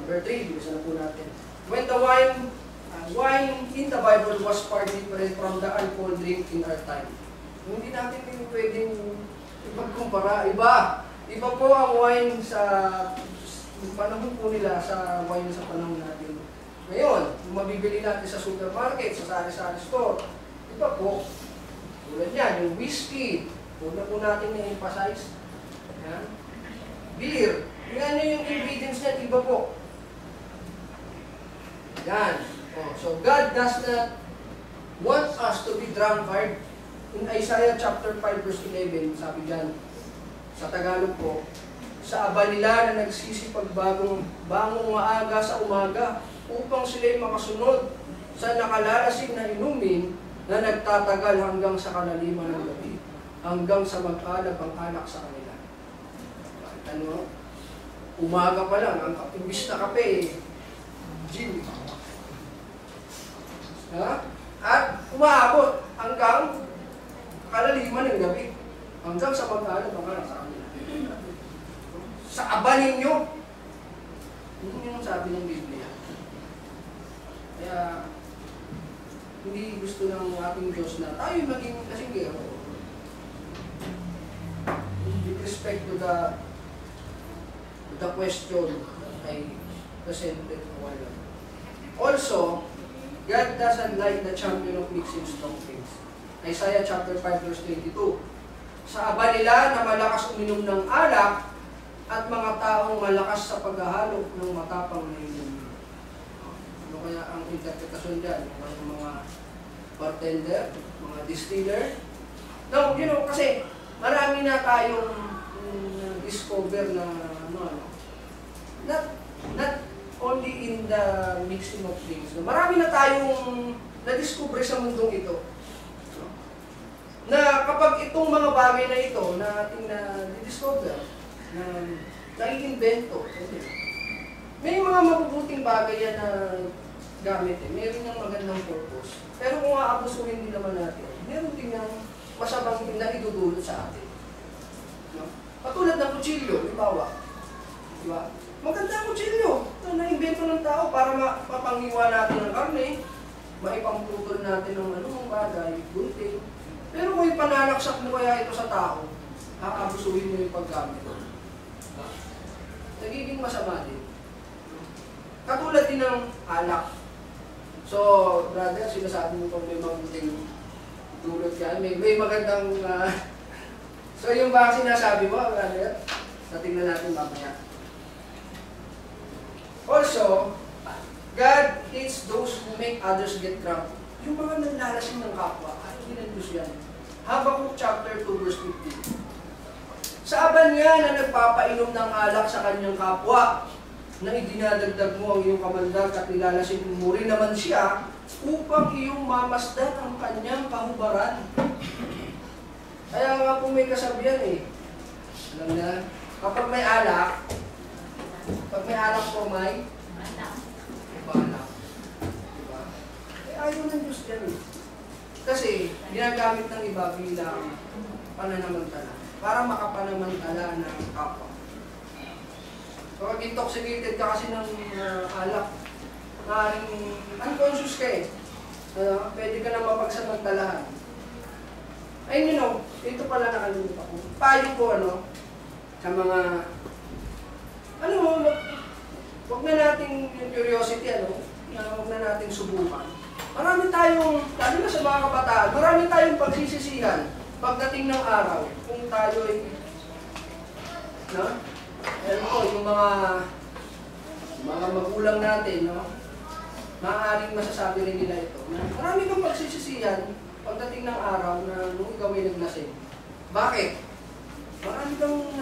Number 3, bilisan na po natin. When the wine in the Bible was far different from the alcohol drink in our time. Hindi natin pwedeng ipagkumpara. Iba po ang wine sa panahon po nila sa wine sa panahon natin. Ngayon, kung mabibili natin sa supermarket, sa sari-sari store, iba po. Tulad yan, yung whiskey. Huwag na po natin i-emphasize. Yan. Beer. Yan yung ingredients niya, iba po. Yan. Oh, so God does not want us to be drunkard. In Isaiah chapter 5 verse 11, sabi dyan, sa Tagalog po, sa aba nila na nagsisipag bangong maaga sa umaga upang sila'y makasunod sa nakalalasing na inumin na nagtatagal hanggang sa kalaliman ng gabi, hanggang sa mag-alab ang anak sa kanila. Ano? Umaga pa lang, ang imbis na kape, gin. Ha? At umaabot hanggang kalaliman ng gabi, hanggang sa mag-alab ang anak sa kanila. Sa aba ninyo, yun yung sabi ng Biblia. Kaya, hindi gusto ng ating Diyos na tayo maging kasing with respect to the question ay presented a while ago. Also, God doesn't like the champion of mixing strong things. Isaiah chapter 5 verse 22. Sa aba nila na malakas uminom ng alak at mga taong malakas sa paghahalo ng matapang na inumin. Ano kaya ang interpretasyon dyan? Yung mga bartender, mga distiller. No, kasi marami na tayong discover na not only in the mixing of things. No? Marami na tayong na-discover sa mundong ito. No? Na kapag itong mga bagay na ito na ating na-discover, na nai-invento, may mga mabubuting bagay yan na gamit meron ng magandang purpose. Pero kung aabusuhin din naman natin, meron din ng masamang na idudulot sa atin. No? Katulad ng kutsilyo, ibawa. Diba? Maganda ang kutsilyo na na-invento ng tao para mapanghiwa natin ng karne, maipamputol natin ng anong bagay, gunting. Pero kung ipanalaksak mo kaya ito sa tao, aabusuhin mo yung paggamit. Nagiging masama din. Katulad din ng alak. So, brother, sinasabi mo kung may mabuting dulot yan. May magandang... So, yung ba sinasabi mo, brother? Natingnan natin mamaya. Also, God hates those who make others get drunk. Yung mga nanlalasing ng kapwa, ano ginandus yan? Habakkuk chapter 2 verse 15. Sa aba niya na nagpapainom ng alak sa kanyang kapwa, na idinadagdag mo ang iyong kamandag at nilalasing mo rin naman siya upang iyong mamasdan ang kanyang kahubaran. Kaya nga po may kasabihan Alam na, kapag may alak po may balak. Diba? Ayaw ng Diyos yan Kasi, ginagamit ng iba bilang pananamantala para makapanamantala ng kapwa. Kapag intoxicated ka kasi ng alak, maaaring unconscious ka pwede ka na mapagsamantalahan. Ay, ito pala nakalimutan ko. Payo ko, sa mga, huwag na nating yung curiosity, huwag na nating subukan. Marami tayong, lalo na sa mga kabataan, marami tayong pagsisisihan pagdating ng araw, kung tayo ay, yung mga magulang natin, maaaring masasabi rin nila ito, na marami kang pagsisisihan pagdating ng araw na nung ikaw ay naglasing. Bakit? Marami kang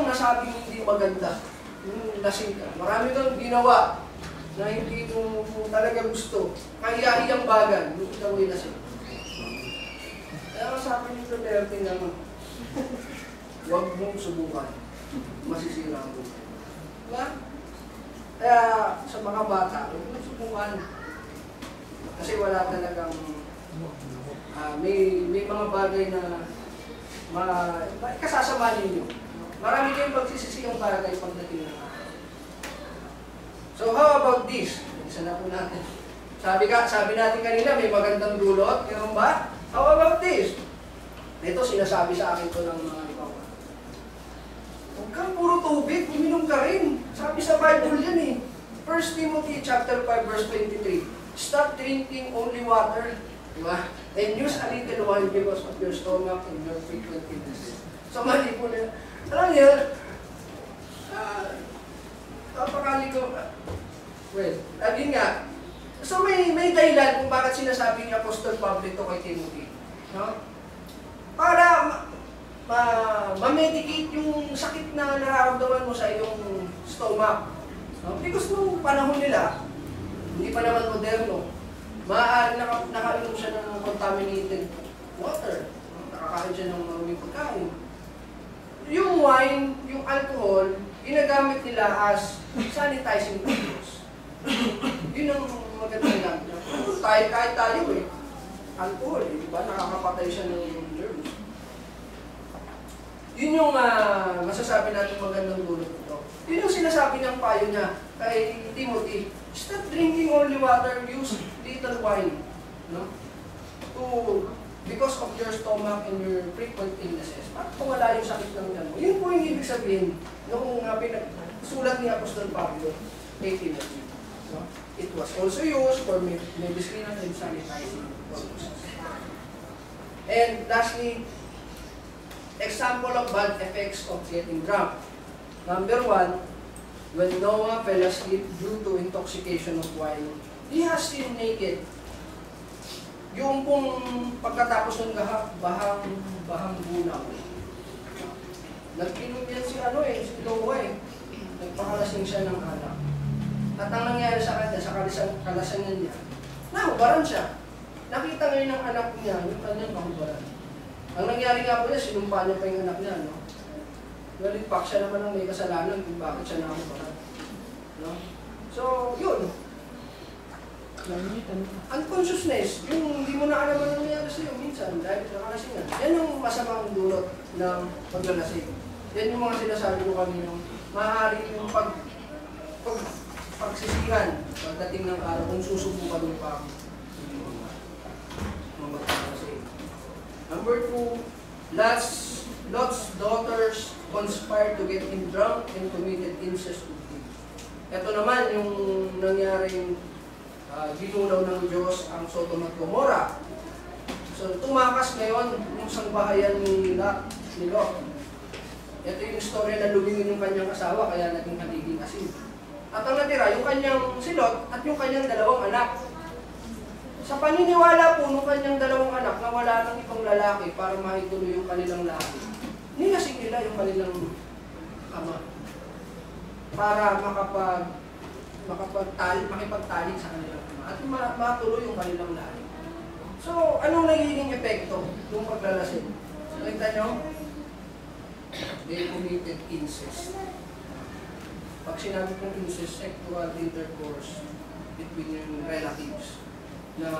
nasabing hindi maganda nung lasing ka. Marami kang ginawa na hindi mo talaga gusto. Kahiyahiyang bagay nung ikaw ay lasing. Kaya sabi nito, Bertie, naman, huwag mong subukan. Masisira ang buhay. Diba? Kaya sa mga bata, huwag mong subukan. Kasi wala talagang may mga bagay na kasasama ninyo. Marami kayong pagsisisiyang bagay pagdating ng araw. So how about this? Isa na po natin. Sabi natin kanina, may magandang dulot. Meron ba? How about this? Ito, sinasabi sa akin to ng mga iba. Huwag kang puro tubig, uminom ka rin. Sabi sa Bible yan eh. 1 Timothy chapter 5 verse 23. Stop drinking only water. Diba? And use a little wine because of your stomach and your frequent illnesses. So mali po na. Alam niyo, napakali ko. Well, yun nga. So may dahilan kung bakit sinasabi ni Apostol Pablo ito kay Timothy. No? Para ma-medicate yung sakit na nararamdaman mo sa iyong stomach. No? Because nung panahon nila, hindi pa naman moderno, maaari nakainom siya ng contaminated water. Nakakain siya ng maruming pagkain. Yung wine, yung alcohol, ginagamit nila as sanitizing tools. Yun ang magandang gamit. Kahit tayo eh. Alcohol, diba? Nakakapatay siya ng germs. Yun yung masasabi natin magandang dulot ito. Yun yung sinasabi ng payo niya kay Timothy. Stop drinking only water, use little wine. No? Because of your stomach and your frequent illnesses. At kung wala yung sakit ng yan mo. Yun po yung ibig sabihin nung sulat ni Apostol Pablo kay Timothy. No? It was also used for medicinal and sanitizing purposes. And lastly, example of bad effects of getting drunk. Number 1, when Noah fell asleep due to intoxication of wine, he has seen naked. Yung pong pagkatapos ng bahang bunaw, nag-inom yan si Noah eh. Nagpakalasing siya ng anak. At ang nangyari sa kanya, sa kalasangan niya, nahubaran siya. Nakita ngayon ng anak niya, yung kanyang nahubaran. Ang nangyari nga po niya, sinumpa niya pa yung anak niya, no? Nalipak siya naman ang may kasalanan kung bakit siya nahubaran. No? So, yun. Unconsciousness, yung hindi mo na alam ano nangyari sa'yo minsan dahil sa kalasingan. Yan yung masamang dulot ng paglalasing. Yan yung mga sinasabi ko kanina. Maaari yung pagsisihan pagdating ng araw kung susubukan mo pa maglalasing. Number 2, Lot's daughters conspired to get him drunk and committed incest with him. Ito naman yung nangyaring ginunaw ng Diyos ang Sodom at Gomorrah. So, tumakas ngayon yung sangbahayan ni Lot. Ito yung istorya na lumingin yung kanyang asawa, kaya naging haliging asin. At ang natira, yung kanyang si Lot at yung kanyang dalawang anak. Sa paniniwala po ng kanyang dalawang anak na wala ng ibang lalaki para maituloy yung kanilang lahi, nilasing nila yung kanilang ama para makipagtalik sa kanilang ama at matuloy yung kanilang lahi. So, anong nagiging epekto ng paglalasing? Nakita nyo? They committed incest. Pag sinabi kong incest, sexual intercourse between yung relatives na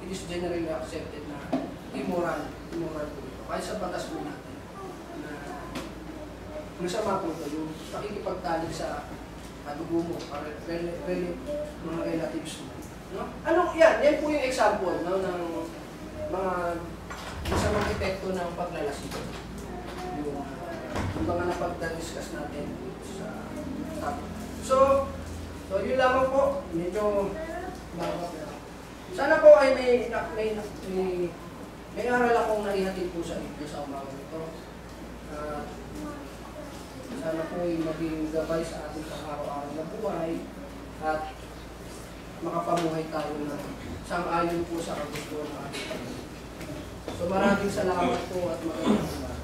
it is generally accepted na immoral po ito. Kahit sa batas po natin na masama po ito, yung pakikipagtalik sa kadugo mo, para mga relatives mo. No? Yan po yung example no, ng mga masamang epekto ng paglalasing. Yung mga napagdadiscuss natin sa topic. So yun lamang po. Medyo sana po ay may aral akong naihatid po sa inyo sa umaga ito. Sana po ay maging gabay sa ating pang-araw-araw na buhay at makapamuhay tayo na sang-ayon po sa kagustuhan ng ating Panginoon. So maraming salamat po at magandang umaga.